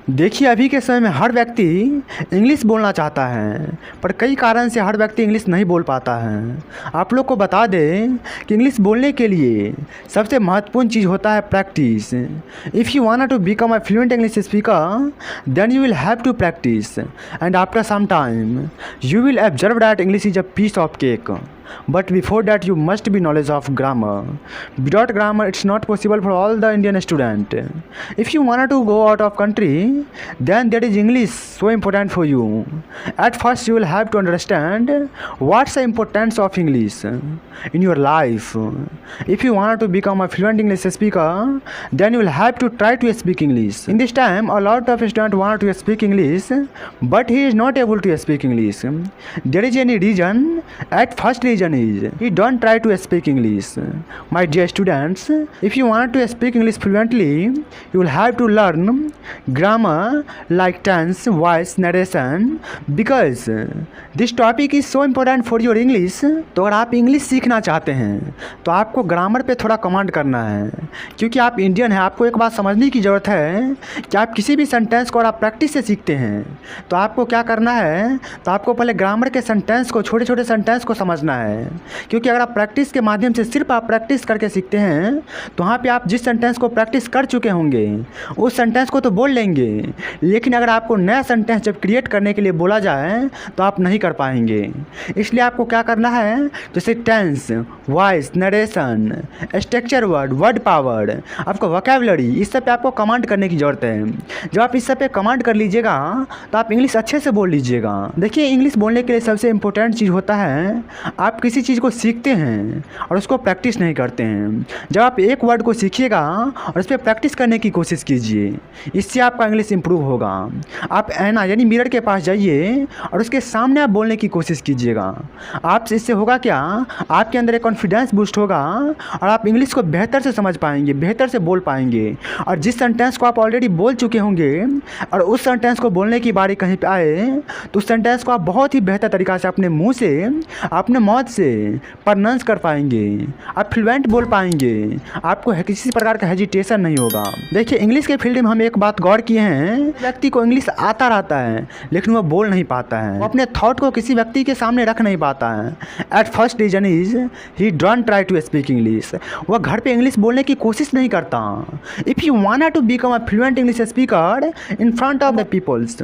देखिए, अभी के समय में हर व्यक्ति इंग्लिश बोलना चाहता है, पर कई कारण से हर व्यक्ति इंग्लिश नहीं बोल पाता है। आप लोग को बता दें कि इंग्लिश बोलने के लिए सबसे महत्वपूर्ण चीज़ होता है practice. If you want to become a fluent English speaker, then you will have to practice, and after some time you will observe that English is a piece of cake. But before that, you must be knowledge of grammar. Without grammar, it's not possible for all the Indian student. If you want to go out of country, then there is English so important for you. At first, you will have to understand what's the importance of English in your life. If you want to become a fluent English speaker, then you will have to try to speak English. In this time, a lot of students want to speak English, but he is not able to speak English. There is any reason. At first reason is he don't try to speak English. My dear students, if you want to speak English fluently, you will have to learn grammar like tense, voice, narration, because this topic is so important for your English. तो अगर आप English सीखना चाहते हैं तो आपको grammar पे थोड़ा कमांड करना है, क्योंकि आप इंडियन हैं। आपको एक बात समझने की ज़रूरत है कि आप किसी भी सेंटेंस को अगर आप प्रैक्टिस से सीखते हैं तो आपको क्या करना है, तो आपको पहले ग्रामर के सेंटेंस को, छोटे छोटे सेंटेंस को समझना है। क्योंकि अगर आप प्रैक्टिस के माध्यम से सिर्फ आप प्रैक्टिस करके सीखते हैं तो वहाँ पे आप जिस सेंटेंस को प्रैक्टिस कर चुके होंगे उस सेंटेंस को तो बोल लेंगे, लेकिन अगर आपको नया सेंटेंस जब क्रिएट करने के लिए बोला जाए तो आप नहीं कर पाएंगे। इसलिए आपको क्या करना है, जैसे tense, voice, narration, structure word, word power, आपको वोकैबुलरी, इस सब पे आपको कमांड करने की ज़रूरत है। जब आप इस सब पे कमांड कर लीजिएगा तो आप इंग्लिश अच्छे से बोल लीजिएगा। देखिए, इंग्लिश बोलने के लिए सबसे इम्पोर्टेंट चीज़ होता है, आप किसी चीज़ को सीखते हैं और उसको प्रैक्टिस नहीं करते हैं। जब आप एक वर्ड को सीखिएगा और उस पर प्रैक्टिस करने की कोशिश कीजिए, इससे आपका इंग्लिश इंप्रूव होगा। आप ऐना यानी मिरर के पास जाइए और उसके सामने आप बोलने की कोशिश कीजिएगा। आपसे इससे होगा क्या, आपके अंदर एक कॉन्फिडेंस बूस्ट होगा और आप इंग्लिश को बेहतर से समझ पाएंगे, बेहतर से बोल पाएंगे। और जिस सेंटेंस को आप ऑलरेडी बोल चुके होंगे और उस सेंटेंस को बोलने की बारी कहीं पे आए तो उस सेंटेंस को आप बहुत ही बेहतर तरीक़ा से अपने मुँह से, अपने मौत से प्रोनाउंस कर पाएंगे, आप फ्लुएंट बोल पाएंगे, आपको किसी प्रकार का हेजिटेशन नहीं होगा। देखिए, इंग्लिश के फील्ड में हम एक बात गौर किए हैं, व्यक्ति को इंग्लिश आता रहता है लेकिन वो बोल नहीं पाता है, वो अपने थॉट को किसी व्यक्ति के सामने रख नहीं पाता है। At first reason is he don't try to speak English. वह घर पे इंग्लिश बोलने की कोशिश नहीं करता। If you want to become a fluent English speaker in front of the peoples,